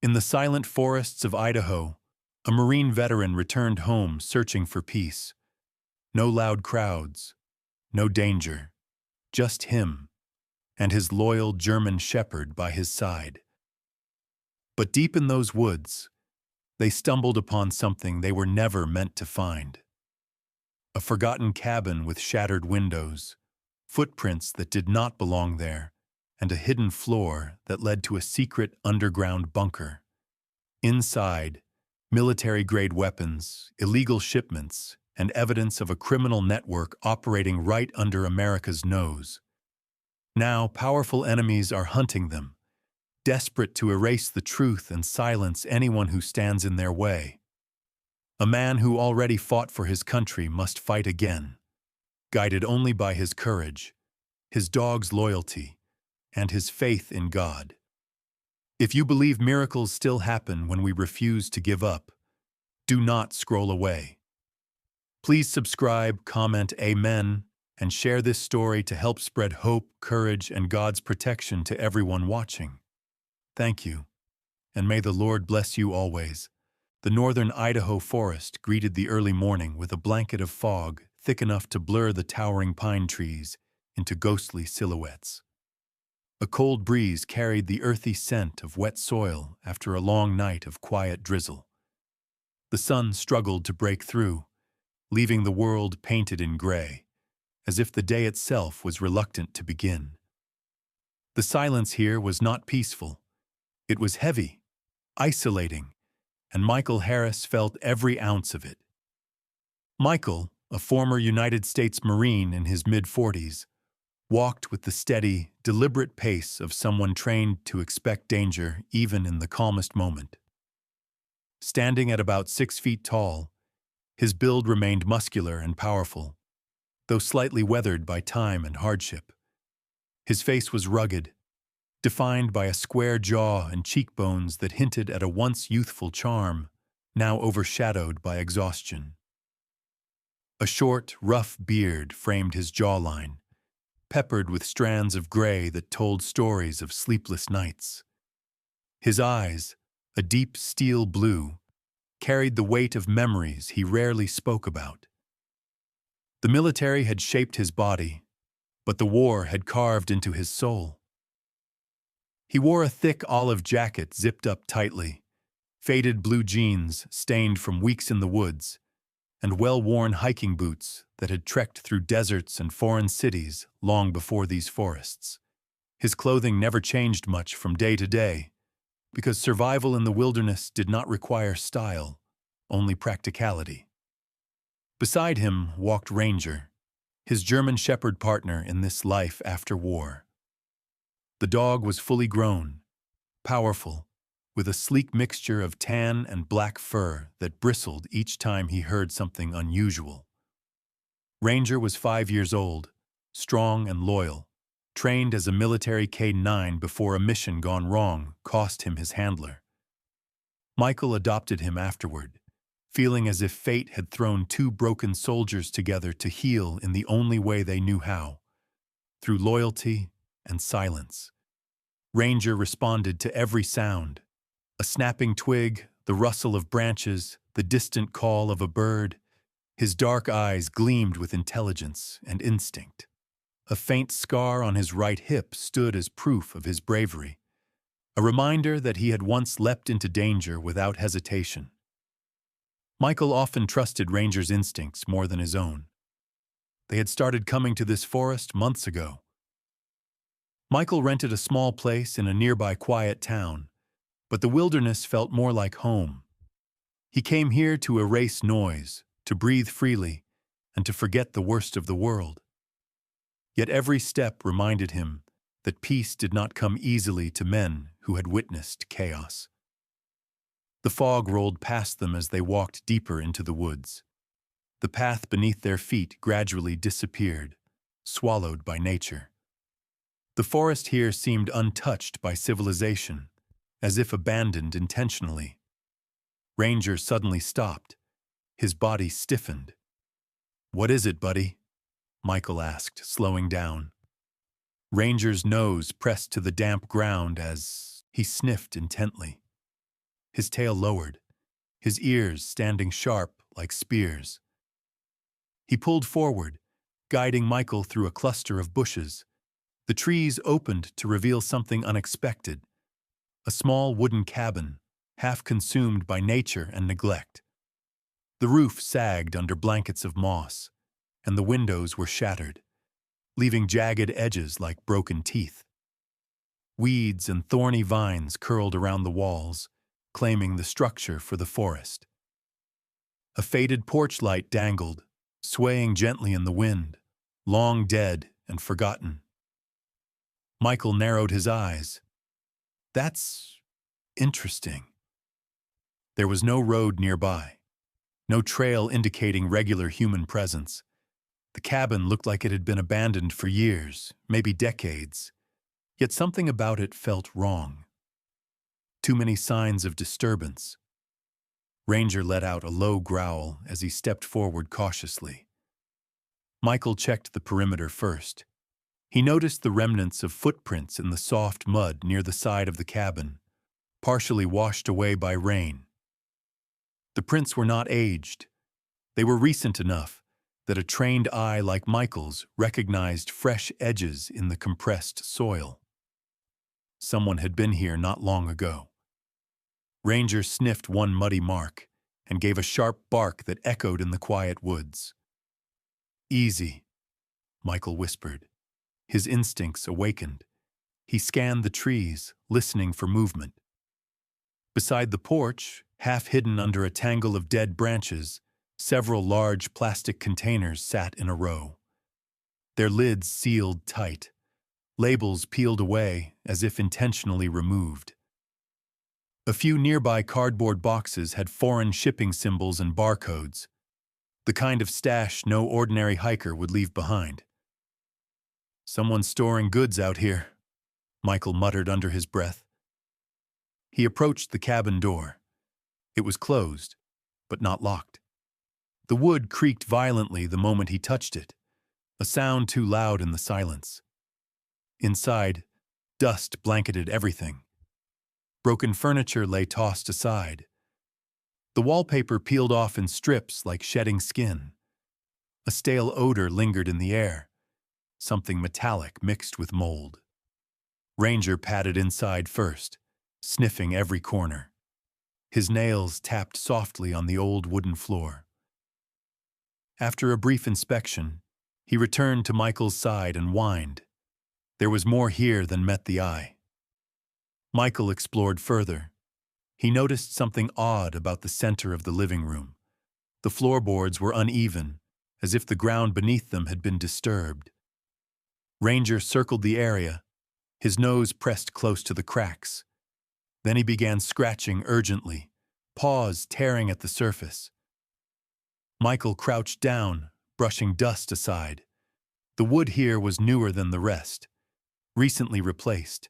In the silent forests of Idaho, a Marine veteran returned home searching for peace. No loud crowds, no danger, just him and his loyal German shepherd by his side. But deep in those woods, they stumbled upon something they were never meant to find. A forgotten cabin with shattered windows, footprints that did not belong there, and a hidden floor that led to a secret underground bunker. Inside, military-grade weapons, illegal shipments, and evidence of a criminal network operating right under America's nose. Now, powerful enemies are hunting them, desperate to erase the truth and silence anyone who stands in their way. A man who already fought for his country must fight again, guided only by his courage, his dog's loyalty, and his faith in God. If you believe miracles still happen when we refuse to give up, do not scroll away. Please subscribe, comment Amen, and share this story to help spread hope, courage, and God's protection to everyone watching. Thank you, and may the Lord bless you always. The northern Idaho forest greeted the early morning with a blanket of fog thick enough to blur the towering pine trees into ghostly silhouettes. A cold breeze carried the earthy scent of wet soil after a long night of quiet drizzle. The sun struggled to break through, leaving the world painted in gray, as if the day itself was reluctant to begin. The silence here was not peaceful. It was heavy, isolating, and Michael Harris felt every ounce of it. Michael, a former United States Marine in his mid-40s, walked with the steady, deliberate pace of someone trained to expect danger even in the calmest moment. Standing at about 6 feet tall, his build remained muscular and powerful, though slightly weathered by time and hardship. His face was rugged, defined by a square jaw and cheekbones that hinted at a once youthful charm, now overshadowed by exhaustion. A short, rough beard framed his jawline, peppered with strands of gray that told stories of sleepless nights. His eyes, a deep steel blue, carried the weight of memories he rarely spoke about. The military had shaped his body, but the war had carved into his soul. He wore a thick olive jacket zipped up tightly, faded blue jeans stained from weeks in the woods, and well-worn hiking boots that had trekked through deserts and foreign cities long before these forests. His clothing never changed much from day to day, because survival in the wilderness did not require style, only practicality. Beside him walked Ranger, his German shepherd partner in this life after war. The dog was fully grown, powerful, with a sleek mixture of tan and black fur that bristled each time he heard something unusual. Ranger was 5 years old, strong and loyal, trained as a military K-9 before a mission gone wrong cost him his handler. Michael adopted him afterward, feeling as if fate had thrown two broken soldiers together to heal in the only way they knew how, through loyalty and silence. Ranger responded to every sound, a snapping twig, the rustle of branches, the distant call of a bird. His dark eyes gleamed with intelligence and instinct. A faint scar on his right hip stood as proof of his bravery, a reminder that he had once leapt into danger without hesitation. Michael often trusted Ranger's instincts more than his own. They had started coming to this forest months ago. Michael rented a small place in a nearby quiet town, but the wilderness felt more like home. He came here to erase noise, to breathe freely, and to forget the worst of the world. Yet every step reminded him that peace did not come easily to men who had witnessed chaos. The fog rolled past them as they walked deeper into the woods. The path beneath their feet gradually disappeared, swallowed by nature. The forest here seemed untouched by civilization, as if abandoned intentionally. Ranger suddenly stopped. His body stiffened. "What is it, buddy?" Michael asked, slowing down. Ranger's nose pressed to the damp ground as he sniffed intently. his tail lowered, his ears standing sharp like spears. He pulled forward, guiding Michael through a cluster of bushes. The trees opened to reveal something unexpected, a small wooden cabin, half consumed by nature and neglect. The roof sagged under blankets of moss, and the windows were shattered, leaving jagged edges like broken teeth. Weeds and thorny vines curled around the walls, claiming the structure for the forest. A faded porch light dangled, swaying gently in the wind, long dead and forgotten. Michael narrowed his eyes. That's interesting. There was no road nearby, no trail indicating regular human presence. The cabin looked like it had been abandoned for years, maybe decades, yet something about it felt wrong. Too many signs of disturbance. Ranger let out a low growl as he stepped forward cautiously. Michael checked the perimeter first. He noticed the remnants of footprints in the soft mud near the side of the cabin, partially washed away by rain. The prints were not aged. They were recent enough that a trained eye like Michael's recognized fresh edges in the compressed soil. Someone had been here not long ago. Ranger sniffed one muddy mark and gave a sharp bark that echoed in the quiet woods. "Easy," Michael whispered. His instincts awakened. He scanned the trees, listening for movement. Beside the porch, half hidden under a tangle of dead branches, several large plastic containers sat in a row. Their lids sealed tight, labels peeled away as if intentionally removed. A few nearby cardboard boxes had foreign shipping symbols and barcodes, the kind of stash no ordinary hiker would leave behind. "Someone's storing goods out here," Michael muttered under his breath. He approached the cabin door. It was closed, but not locked. The wood creaked violently the moment he touched it, a sound too loud in the silence. Inside, dust blanketed everything. Broken furniture lay tossed aside. The wallpaper peeled off in strips like shedding skin. A stale odor lingered in the air, something metallic mixed with mold. Ranger patted inside first, sniffing every corner. His nails tapped softly on the old wooden floor. After a brief inspection, he returned to Michael's side and whined. There was more here than met the eye. Michael explored further. He noticed something odd about the center of the living room. The floorboards were uneven, as if the ground beneath them had been disturbed. Ranger circled the area, his nose pressed close to the cracks. Then he began scratching urgently, paws tearing at the surface. Michael crouched down, brushing dust aside. The wood here was newer than the rest, recently replaced,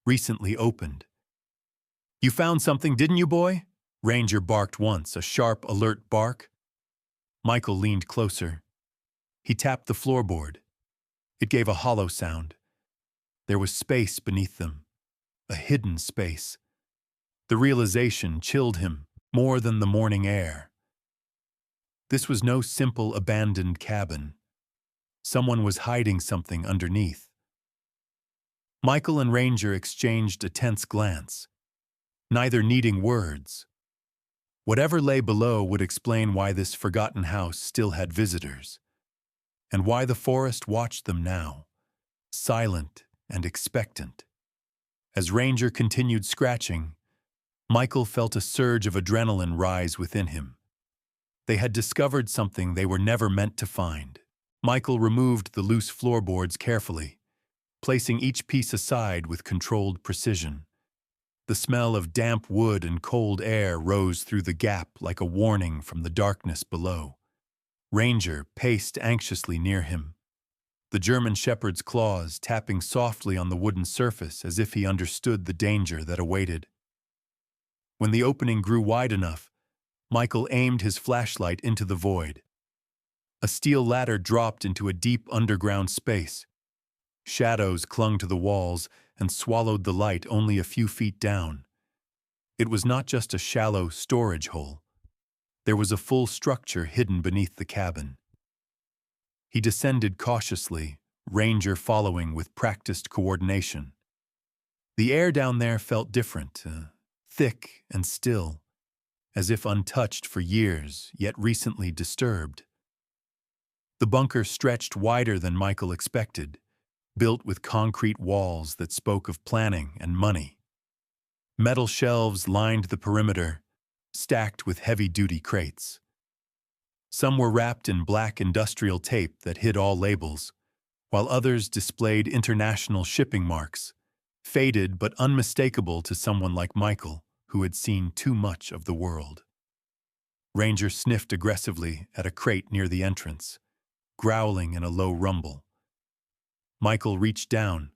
recently opened. "You found something, didn't you, boy?" Ranger barked once, a sharp, alert bark. Michael leaned closer. He tapped the floorboard. It gave a hollow sound. There was space beneath them, a hidden space. The realization chilled him more than the morning air. This was no simple abandoned cabin. Someone was hiding something underneath. Michael and Ranger exchanged a tense glance, neither needing words. Whatever lay below would explain why this forgotten house still had visitors, and why the forest watched them now, silent and expectant. As Ranger continued scratching, Michael felt a surge of adrenaline rise within him. They had discovered something they were never meant to find. Michael removed the loose floorboards carefully, placing each piece aside with controlled precision. The smell of damp wood and cold air rose through the gap like a warning from the darkness below. Ranger paced anxiously near him, the German shepherd's claws tapping softly on the wooden surface as if he understood the danger that awaited. When the opening grew wide enough, Michael aimed his flashlight into the void. A steel ladder dropped into a deep underground space. Shadows clung to the walls and swallowed the light only a few feet down. It was not just a shallow storage hole. There was a full structure hidden beneath the cabin. He descended cautiously, Ranger following with practiced coordination. The air down there felt different, thick and still, as if untouched for years, yet recently disturbed. The bunker stretched wider than Michael expected, built with concrete walls that spoke of planning and money. Metal shelves lined the perimeter, stacked with heavy-duty crates. Some were wrapped in black industrial tape that hid all labels, while others displayed international shipping marks, faded but unmistakable to someone like Michael, who had seen too much of the world. Ranger sniffed aggressively at a crate near the entrance, growling in a low rumble. Michael reached down,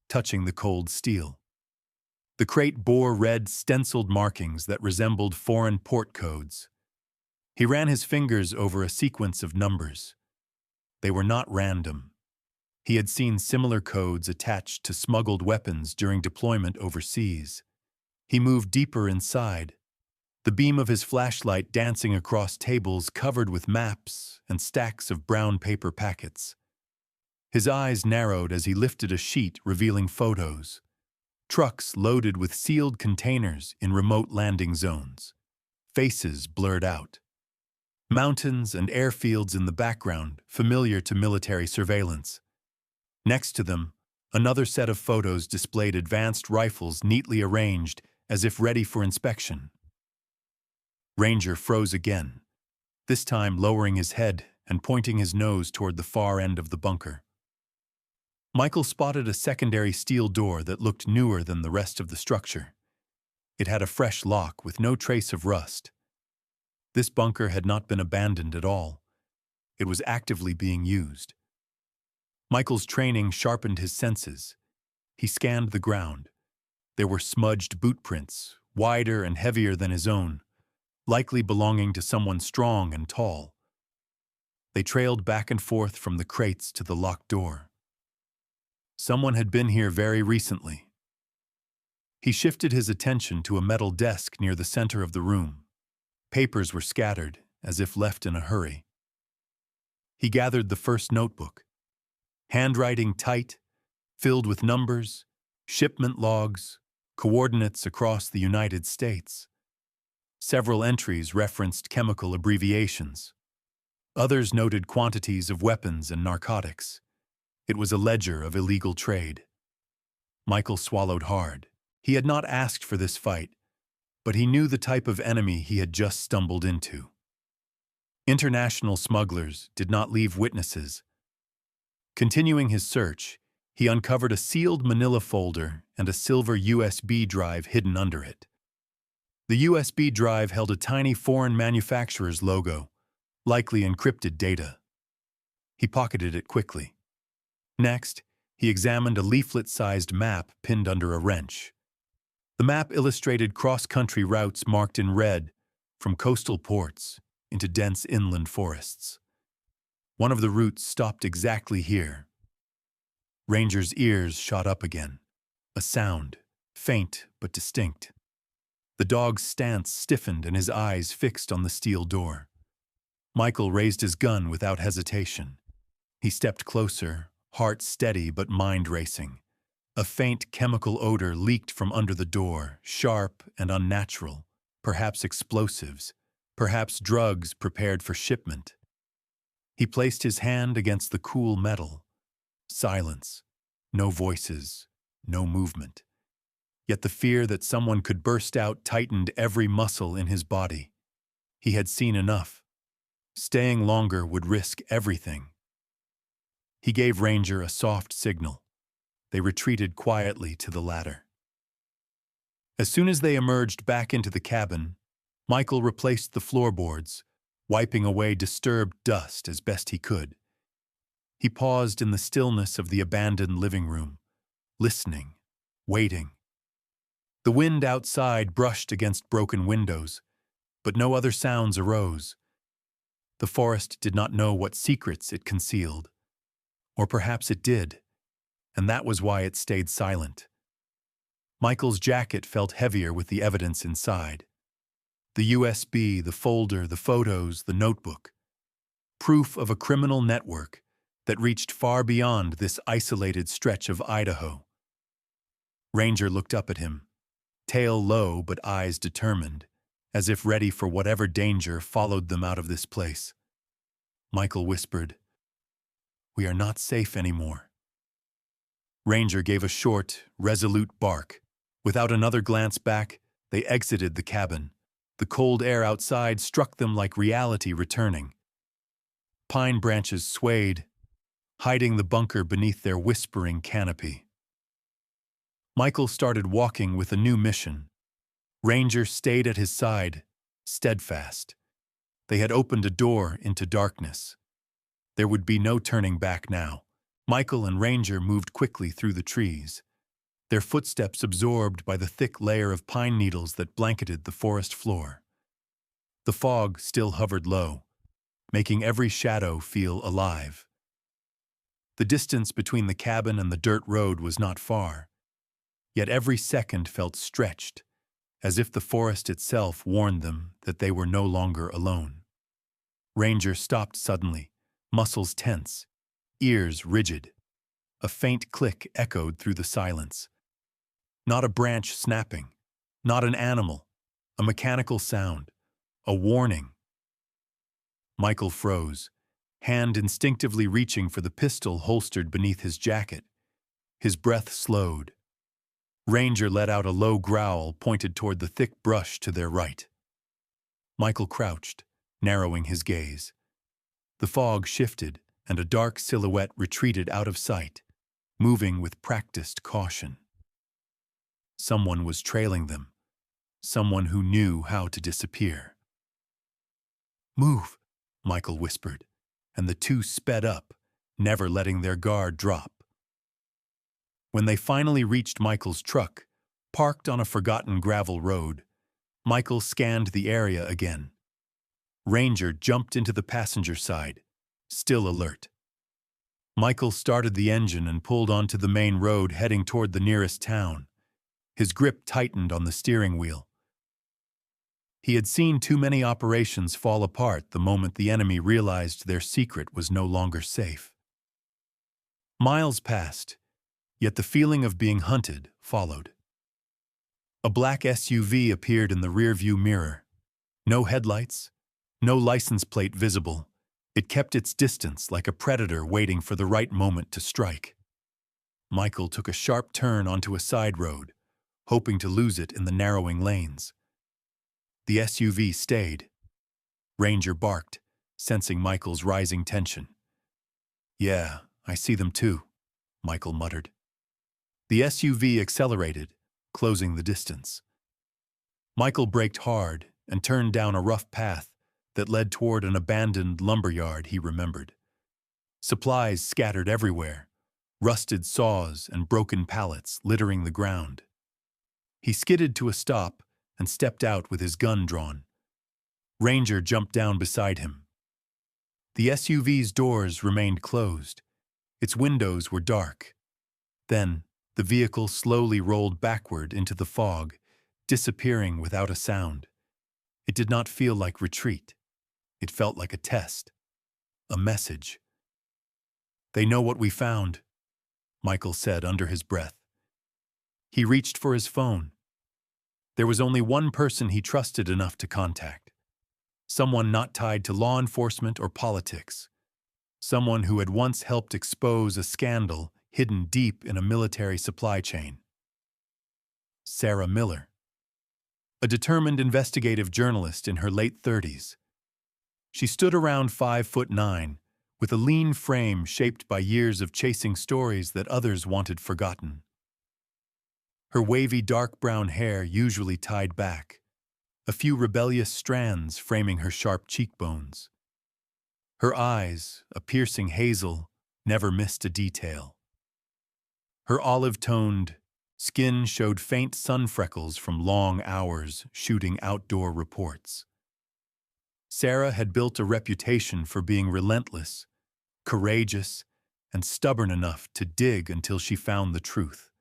touching the cold steel. The crate bore red stenciled markings that resembled foreign port codes. He ran his fingers over a sequence of numbers. They were not random. He had seen similar codes attached to smuggled weapons during deployment overseas. He moved deeper inside, the beam of his flashlight dancing across tables covered with maps and stacks of brown paper packets. His eyes narrowed as he lifted a sheet revealing photos. Trucks loaded with sealed containers in remote landing zones. Faces blurred out. Mountains and airfields in the background, familiar to military surveillance. Next to them, another set of photos displayed advanced rifles neatly arranged as if ready for inspection. Ranger froze again, this time lowering his head and pointing his nose toward the far end of the bunker. Michael spotted a secondary steel door that looked newer than the rest of the structure. It had a fresh lock with no trace of rust. This bunker had not been abandoned at all. It was actively being used. Michael's training sharpened his senses. He scanned the ground. There were smudged boot prints, wider and heavier than his own, likely belonging to someone strong and tall. They trailed back and forth from the crates to the locked door. Someone had been here very recently. He shifted his attention to a metal desk near the center of the room. Papers were scattered, as if left in a hurry. He gathered the first notebook. Handwriting tight, filled with numbers, shipment logs, coordinates across the United States. Several entries referenced chemical abbreviations. Others noted quantities of weapons and narcotics. It was a ledger of illegal trade. Michael swallowed hard. He had not asked for this fight, but he knew the type of enemy he had just stumbled into. International smugglers did not leave witnesses. Continuing his search, he uncovered a sealed manila folder and a silver USB drive hidden under it. The USB drive held a tiny foreign manufacturer's logo, likely encrypted data. He pocketed it quickly. Next, he examined a leaflet-sized map pinned under a wrench. The map illustrated cross-country routes marked in red, from coastal ports into dense inland forests. One of the routes stopped exactly here. Ranger's ears shot up again. A sound, faint but distinct. The dog's stance stiffened and his eyes fixed on the steel door. Michael raised his gun without hesitation. He stepped closer, heart steady but mind racing. A faint chemical odor leaked from under the door, sharp and unnatural, perhaps explosives, perhaps drugs prepared for shipment. He placed his hand against the cool metal. Silence. No voices. No movement. Yet the fear that someone could burst out tightened every muscle in his body. He had seen enough. Staying longer would risk everything. He gave Ranger a soft signal. They retreated quietly to the ladder. As soon as they emerged back into the cabin, Michael replaced the floorboards, wiping away disturbed dust as best he could. He paused in the stillness of the abandoned living room, listening, waiting. The wind outside brushed against broken windows, but no other sounds arose. The forest did not know what secrets it concealed. Or perhaps it did, and that was why it stayed silent. Michael's jacket felt heavier with the evidence inside. The USB, the folder, the photos, the notebook. Proof of a criminal network that reached far beyond this isolated stretch of Idaho. Ranger looked up at him, tail low but eyes determined, as if ready for whatever danger followed them out of this place. Michael whispered, "We are not safe anymore." Ranger gave a short, resolute bark. Without another glance back, they exited the cabin. The cold air outside struck them like reality returning. Pine branches swayed, hiding the bunker beneath their whispering canopy. Michael started walking with a new mission. Ranger stayed at his side, steadfast. They had opened a door into darkness. There would be no turning back now. Michael and Ranger moved quickly through the trees, their footsteps absorbed by the thick layer of pine needles that blanketed the forest floor. The fog still hovered low, making every shadow feel alive. The distance between the cabin and the dirt road was not far, yet every second felt stretched, as if the forest itself warned them that they were no longer alone. Ranger stopped suddenly, muscles tense, ears rigid. A faint click echoed through the silence. Not a branch snapping, not an animal, a mechanical sound, a warning. Michael froze, hand instinctively reaching for the pistol holstered beneath his jacket. His breath slowed. Ranger let out a low growl pointed toward the thick brush to their right. Michael crouched, narrowing his gaze. The fog shifted, and a dark silhouette retreated out of sight, moving with practiced caution. Someone was trailing them, someone who knew how to disappear. "Move," Michael whispered, and the two sped up, never letting their guard drop. When they finally reached Michael's truck, parked on a forgotten gravel road, Michael scanned the area again. Ranger jumped into the passenger side, still alert. Michael started the engine and pulled onto the main road heading toward the nearest town. His grip tightened on the steering wheel. He had seen too many operations fall apart the moment the enemy realized their secret was no longer safe. Miles passed, yet the feeling of being hunted followed. A black SUV appeared in the rearview mirror. No headlights, no license plate visible. It kept its distance like a predator waiting for the right moment to strike. Michael took a sharp turn onto a side road, hoping to lose it in the narrowing lanes. The SUV stayed. Ranger barked, sensing Michael's rising tension. "Yeah, I see them too," Michael muttered. The SUV accelerated, closing the distance. Michael braked hard and turned down a rough path that led toward an abandoned lumberyard he remembered. Supplies scattered everywhere, rusted saws and broken pallets littering the ground. He skidded to a stop and stepped out with his gun drawn. Ranger jumped down beside him. The SUV's doors remained closed. Its windows were dark. Then, the vehicle slowly rolled backward into the fog, disappearing without a sound. It did not feel like retreat. It felt like a test, a message. "They know what we found," Michael said under his breath. He reached for his phone. There was only one person he trusted enough to contact. Someone not tied to law enforcement or politics. Someone who had once helped expose a scandal hidden deep in a military supply chain. Sarah Miller, a determined investigative journalist in her late 30s. She stood around 5'9", with a lean frame shaped by years of chasing stories that others wanted forgotten. Her wavy dark brown hair usually tied back, a few rebellious strands framing her sharp cheekbones. Her eyes, a piercing hazel, never missed a detail. Her olive-toned skin showed faint sun freckles from long hours shooting outdoor reports. Sarah had built a reputation for being relentless, courageous, and stubborn enough to dig until she found the truth.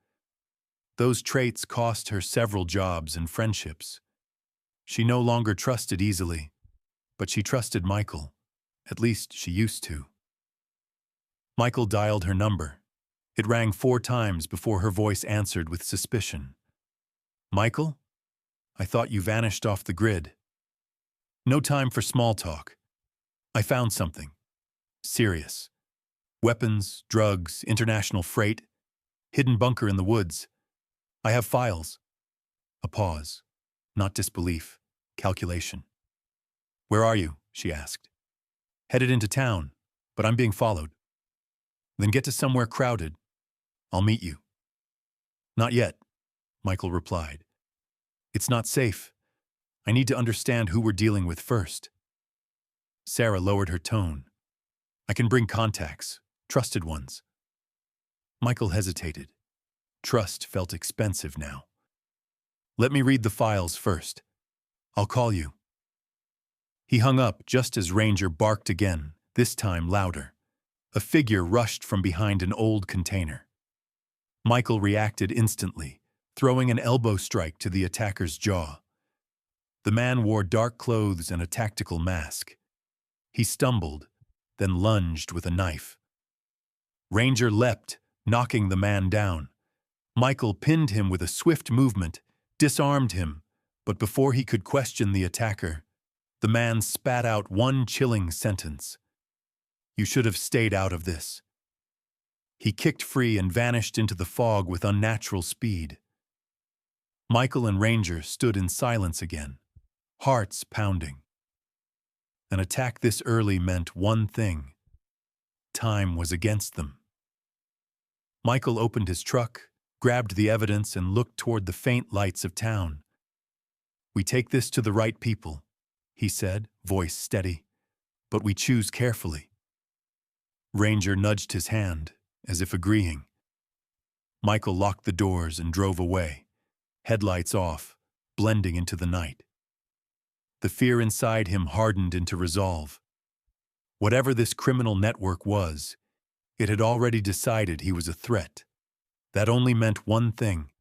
Those traits cost her several jobs and friendships. She no longer trusted easily, but she trusted Michael. At least she used to. Michael dialed her number. It rang 4 times before her voice answered with suspicion. "Michael? I thought you vanished off the grid." "No time for small talk. I found something. Serious. Weapons, drugs, international freight, hidden bunker in the woods. I have files." A pause. Not disbelief. Calculation. "Where are you?" she asked. "Headed into town, but I'm being followed." "Then get to somewhere crowded. I'll meet you." "Not yet," Michael replied. "It's not safe. I need to understand who we're dealing with first." Sarah lowered her tone. "I can bring contacts, trusted ones." Michael hesitated. Trust felt expensive now. "Let me read the files first. I'll call you." He hung up just as Ranger barked again, this time louder. A figure rushed from behind an old container. Michael reacted instantly, throwing an elbow strike to the attacker's jaw. The man wore dark clothes and a tactical mask. He stumbled, then lunged with a knife. Ranger leapt, knocking the man down. Michael pinned him with a swift movement, disarmed him, but before he could question the attacker, the man spat out one chilling sentence. "You should have stayed out of this." He kicked free and vanished into the fog with unnatural speed. Michael and Ranger stood in silence again, hearts pounding. An attack this early meant one thing. Time was against them. Michael opened his truck, grabbed the evidence, and looked toward the faint lights of town. "We take this to the right people," he said, voice steady, "but we choose carefully." Ranger nudged his hand, as if agreeing. Michael locked the doors and drove away, headlights off, blending into the night. The fear inside him hardened into resolve. Whatever this criminal network was, it had already decided he was a threat. That only meant one thing.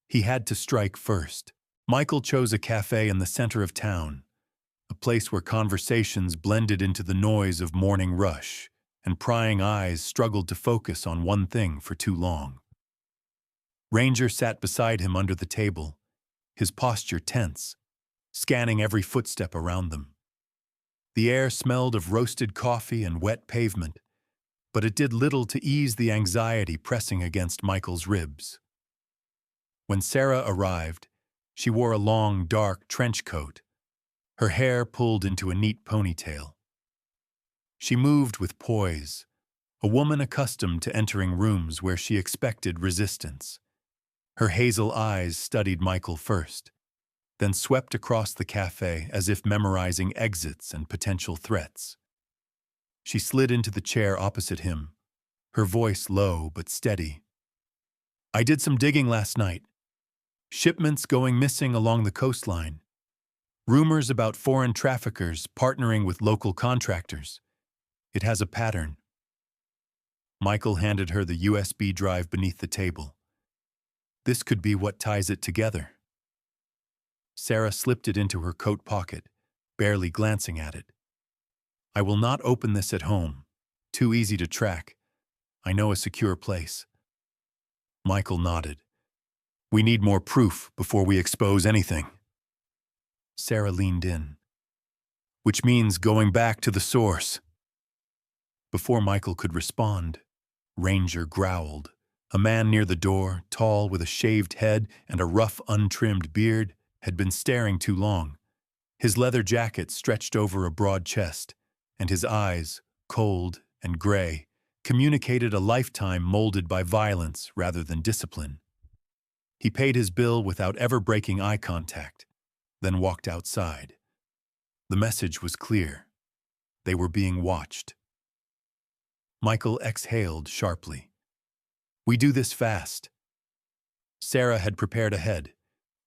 He had to strike first. Michael chose a cafe in the center of town, a place where conversations blended into the noise of morning rush, and prying eyes struggled to focus on one thing for too long. Ranger sat beside him under the table, his posture tense, scanning every footstep around them. The air smelled of roasted coffee and wet pavement, but it did little to ease the anxiety pressing against Michael's ribs. When Sarah arrived, she wore a long, dark trench coat, her hair pulled into a neat ponytail. She moved with poise, a woman accustomed to entering rooms where she expected resistance. Her hazel eyes studied Michael first, then swept across the cafe as if memorizing exits and potential threats. She slid into the chair opposite him, her voice low but steady. "I did some digging last night. Shipments going missing along the coastline. Rumors about foreign traffickers partnering with local contractors. It has a pattern." Michael handed her the USB drive beneath the table. "This could be what ties it together." Sarah slipped it into her coat pocket, barely glancing at it. "I will not open this at home. Too easy to track. I know a secure place." Michael nodded. "We need more proof before we expose anything." Sarah leaned in. "Which means going back to the source." Before Michael could respond, Ranger growled. A man near the door, tall with a shaved head and a rough, untrimmed beard, had been staring too long. His leather jacket stretched over a broad chest, and his eyes, cold and gray, communicated a lifetime molded by violence rather than discipline. He paid his bill without ever breaking eye contact, then walked outside. The message was clear. They were being watched. Michael exhaled sharply. "We do this fast." Sarah had prepared ahead.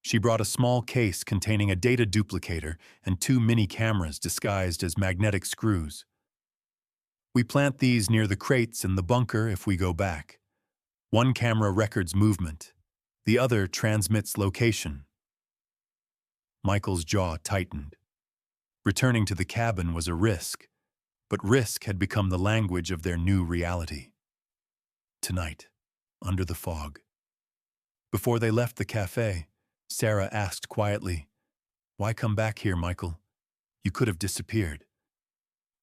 She brought a small case containing a data duplicator and 2 mini cameras disguised as magnetic screws. "We plant these near the crates in the bunker if we go back. One camera records movement. The other transmits location. Michael's jaw tightened. Returning to the cabin was a risk, but risk had become the language of their new reality. Tonight, under the fog. Before they left the cafe, Sarah asked quietly, "Why come back here, Michael? You could have disappeared."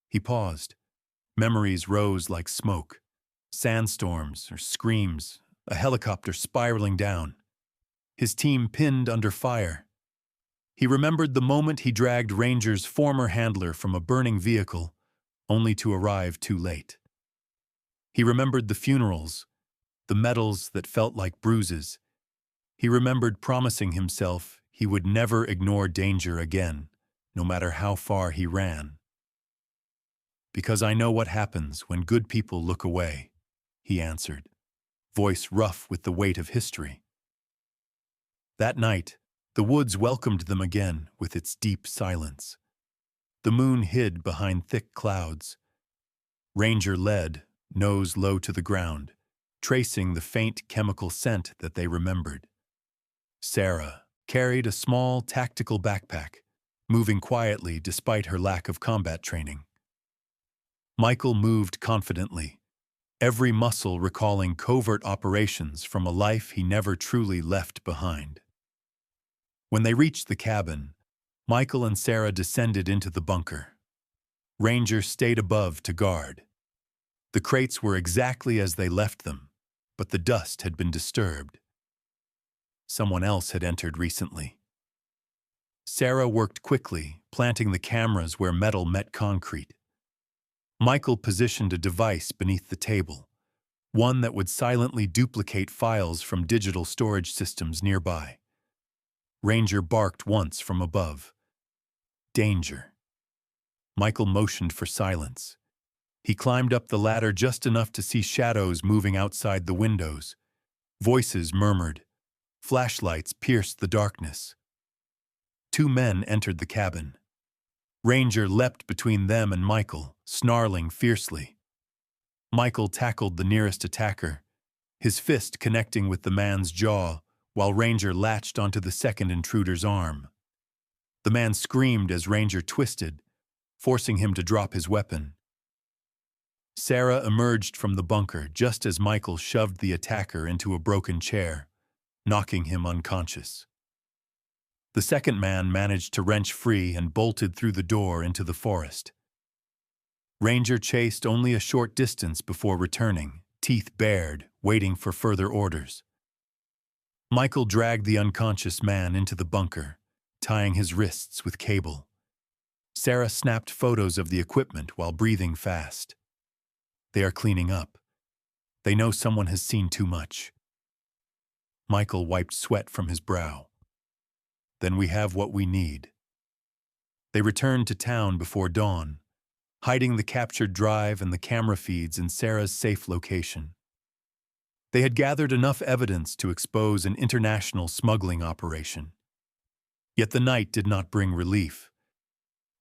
He paused. Memories rose like smoke. Sandstorms or screams, a helicopter spiraling down. His team pinned under fire. He remembered the moment he dragged Ranger's former handler from a burning vehicle, only to arrive too late. He remembered the funerals, the medals that felt like bruises. He remembered promising himself he would never ignore danger again, no matter how far he ran. "Because I know what happens when good people look away," he answered, voice rough with the weight of history. That night, the woods welcomed them again with its deep silence. The moon hid behind thick clouds. Ranger led, nose low to the ground, tracing the faint chemical scent that they remembered. Sarah carried a small tactical backpack, moving quietly despite her lack of combat training. Michael moved confidently, every muscle recalling covert operations from a life he never truly left behind. When they reached the cabin, Michael and Sarah descended into the bunker. Ranger stayed above to guard. The crates were exactly as they left them, but the dust had been disturbed. Someone else had entered recently. Sarah worked quickly, planting the cameras where metal met concrete. Michael positioned a device beneath the table, one that would silently duplicate files from digital storage systems nearby. Ranger barked once from above. Danger. Michael motioned for silence. He climbed up the ladder just enough to see shadows moving outside the windows. Voices murmured. Flashlights pierced the darkness. 2 men entered the cabin. Ranger leapt between them and Michael, snarling fiercely. Michael tackled the nearest attacker, his fist connecting with the man's jaw, while Ranger latched onto the second intruder's arm. The man screamed as Ranger twisted, forcing him to drop his weapon. Sarah emerged from the bunker just as Michael shoved the attacker into a broken chair, knocking him unconscious. The second man managed to wrench free and bolted through the door into the forest. Ranger chased only a short distance before returning, teeth bared, waiting for further orders. Michael dragged the unconscious man into the bunker, tying his wrists with cable. Sarah snapped photos of the equipment while breathing fast. They are cleaning up. They know someone has seen too much. Michael wiped sweat from his brow. Then we have what we need. They returned to town before dawn, hiding the captured drive and the camera feeds in Sarah's safe location. They had gathered enough evidence to expose an international smuggling operation. Yet the night did not bring relief,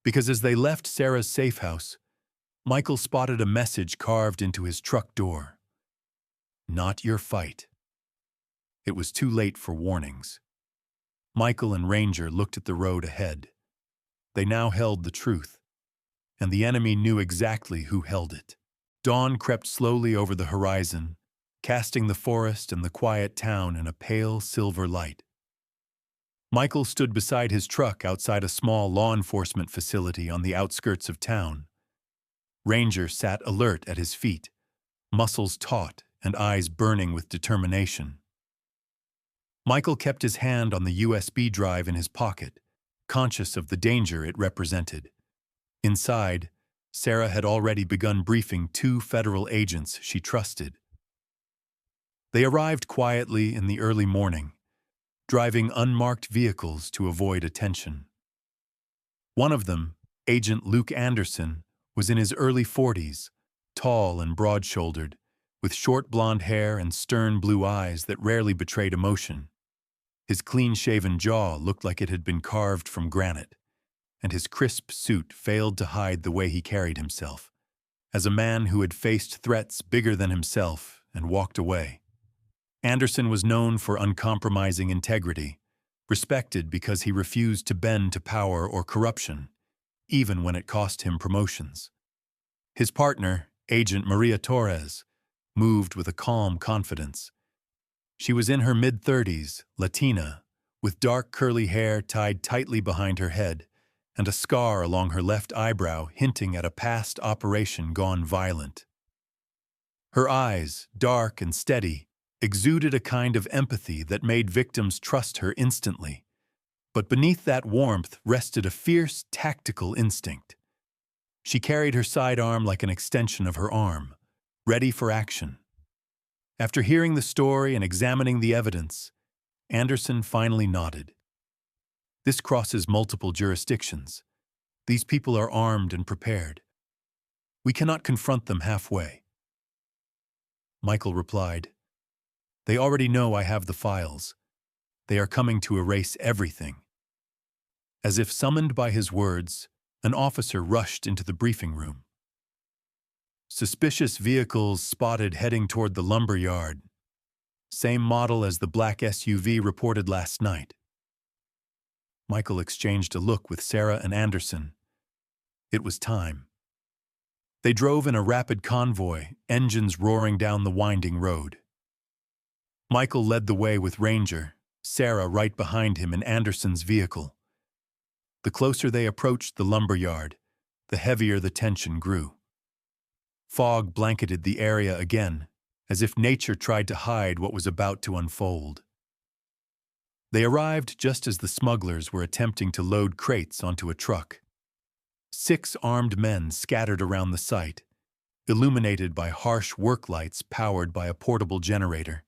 because as they left Sarah's safe house, Michael spotted a message carved into his truck door. Not your fight. It was too late for warnings. Michael and Ranger looked at the road ahead. They now held the truth, and the enemy knew exactly who held it. Dawn crept slowly over the horizon, casting the forest and the quiet town in a pale silver light. Michael stood beside his truck outside a small law enforcement facility on the outskirts of town. Ranger sat alert at his feet, muscles taut and eyes burning with determination. Michael kept his hand on the USB drive in his pocket, conscious of the danger it represented. Inside, Sarah had already begun briefing 2 federal agents she trusted. They arrived quietly in the early morning, driving unmarked vehicles to avoid attention. One of them, Agent Luke Anderson, was in his early 40s, tall and broad-shouldered, with short blonde hair and stern blue eyes that rarely betrayed emotion. His clean-shaven jaw looked like it had been carved from granite, and his crisp suit failed to hide the way he carried himself, as a man who had faced threats bigger than himself and walked away. Anderson was known for uncompromising integrity, respected because he refused to bend to power or corruption, even when it cost him promotions. His partner, Agent Maria Torres, moved with a calm confidence. She was in her mid-30s, Latina, with dark curly hair tied tightly behind her head and a scar along her left eyebrow hinting at a past operation gone violent. Her eyes, dark and steady, exuded a kind of empathy that made victims trust her instantly. But beneath that warmth rested a fierce, tactical instinct. She carried her sidearm like an extension of her arm, ready for action. After hearing the story and examining the evidence, Anderson finally nodded. This crosses multiple jurisdictions. These people are armed and prepared. We cannot confront them halfway. Michael replied, "They already know I have the files. They are coming to erase everything." As if summoned by his words, an officer rushed into the briefing room. Suspicious vehicles spotted heading toward the lumber yard. Same model as the black SUV reported last night. Michael exchanged a look with Sarah and Anderson. It was time. They drove in a rapid convoy, engines roaring down the winding road. Michael led the way with Ranger, Sarah right behind him in Anderson's vehicle. The closer they approached the lumber yard, the heavier the tension grew. Fog blanketed the area again, as if nature tried to hide what was about to unfold. They arrived just as the smugglers were attempting to load crates onto a truck. 6 armed men scattered around the site, illuminated by harsh work lights powered by a portable generator.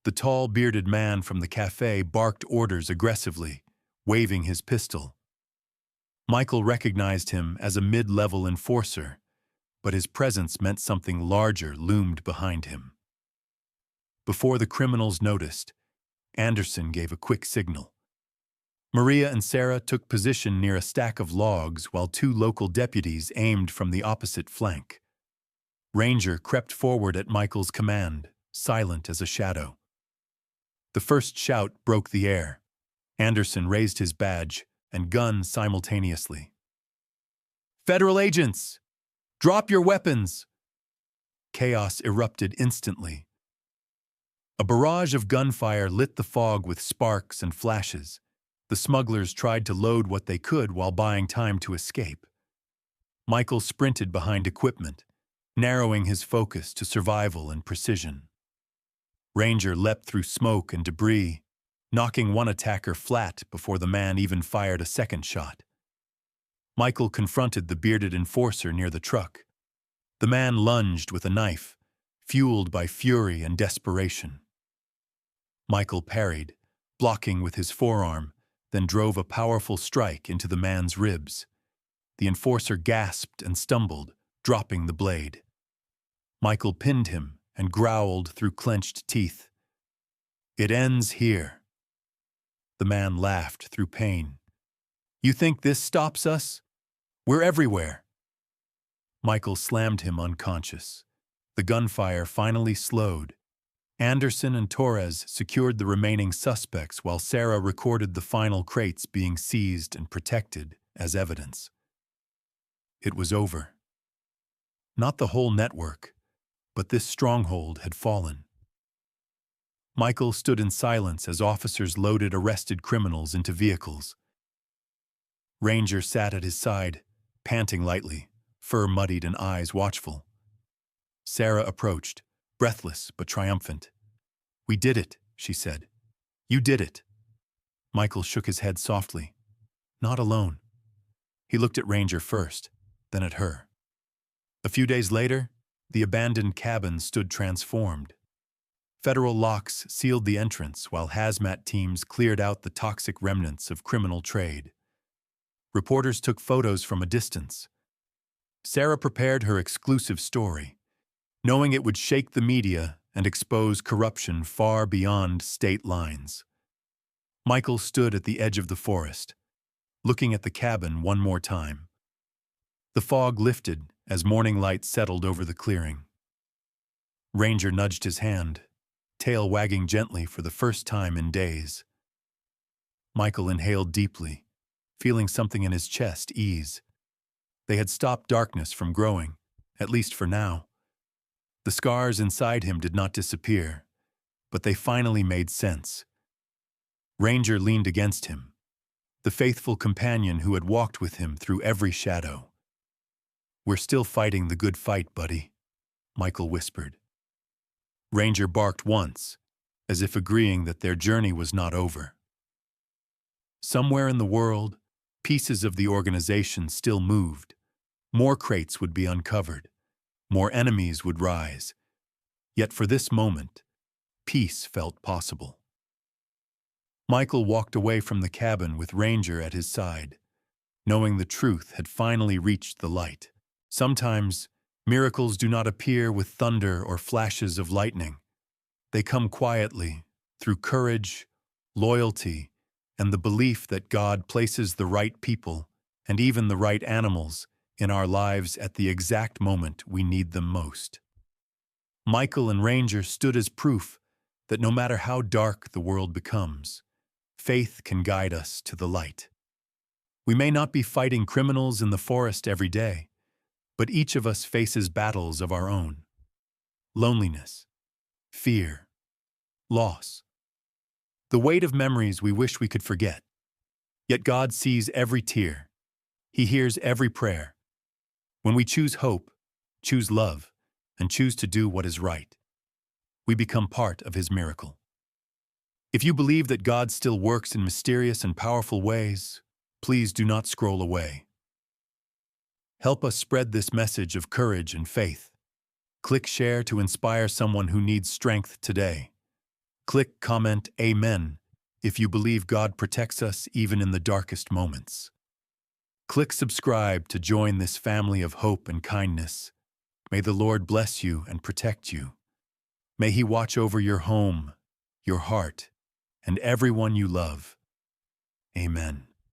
The tall, bearded man from the cafe barked orders aggressively, waving his pistol. Michael recognized him as a mid-level enforcer, but his presence meant something larger loomed behind him. Before the criminals noticed, Anderson gave a quick signal. Maria and Sarah took position near a stack of logs while 2 local deputies aimed from the opposite flank. Ranger crept forward at Michael's command, silent as a shadow. The first shout broke the air. Anderson raised his badge and gun simultaneously. "Federal agents! Drop your weapons!" Chaos erupted instantly. A barrage of gunfire lit the fog with sparks and flashes. The smugglers tried to load what they could while buying time to escape. Michael sprinted behind equipment, narrowing his focus to survival and precision. Ranger leapt through smoke and debris, knocking one attacker flat before the man even fired a second shot. Michael confronted the bearded enforcer near the truck. The man lunged with a knife, fueled by fury and desperation. Michael parried, blocking with his forearm, then drove a powerful strike into the man's ribs. The enforcer gasped and stumbled, dropping the blade. Michael pinned him and growled through clenched teeth. "It ends here." The man laughed through pain. "You think this stops us? We're everywhere." Michael slammed him unconscious. The gunfire finally slowed. Anderson and Torres secured the remaining suspects while Sarah recorded the final crates being seized and protected as evidence. It was over. Not the whole network, but this stronghold had fallen. Michael stood in silence as officers loaded arrested criminals into vehicles. Ranger sat at his side, panting lightly, fur muddied and eyes watchful. Sarah approached, breathless but triumphant. "We did it," she said. "You did it." Michael shook his head softly. "Not alone." He looked at Ranger first, then at her. A few days later, the abandoned cabin stood transformed. Federal locks sealed the entrance while hazmat teams cleared out the toxic remnants of criminal trade. Reporters took photos from a distance. Sarah prepared her exclusive story, knowing it would shake the media and expose corruption far beyond state lines. Michael stood at the edge of the forest, looking at the cabin one more time. The fog lifted as morning light settled over the clearing. Ranger nudged his hand. tail wagging gently for the first time in days. Michael inhaled deeply, feeling something in his chest ease. They had stopped darkness from growing, at least for now. The scars inside him did not disappear, but they finally made sense. Ranger leaned against him, the faithful companion who had walked with him through every shadow. "We're still fighting the good fight, buddy," Michael whispered. Ranger barked once, as if agreeing that their journey was not over. Somewhere in the world, pieces of the organization still moved. More crates would be uncovered. More enemies would rise. Yet for this moment, peace felt possible. Michael walked away from the cabin with Ranger at his side, knowing the truth had finally reached the light. Sometimes, miracles do not appear with thunder or flashes of lightning. They come quietly, through courage, loyalty, and the belief that God places the right people, and even the right animals, in our lives at the exact moment we need them most. Michael and Ranger stood as proof that no matter how dark the world becomes, faith can guide us to the light. We may not be fighting criminals in the forest every day, but each of us faces battles of our own. Loneliness, fear, loss. The weight of memories we wish we could forget. Yet God sees every tear. He hears every prayer. When we choose hope, choose love, and choose to do what is right, we become part of His miracle. If you believe that God still works in mysterious and powerful ways, please do not scroll away. Help us spread this message of courage and faith. Click share to inspire someone who needs strength today. Click comment Amen if you believe God protects us even in the darkest moments. Click subscribe to join this family of hope and kindness. May the Lord bless you and protect you. May He watch over your home, your heart, and everyone you love. Amen.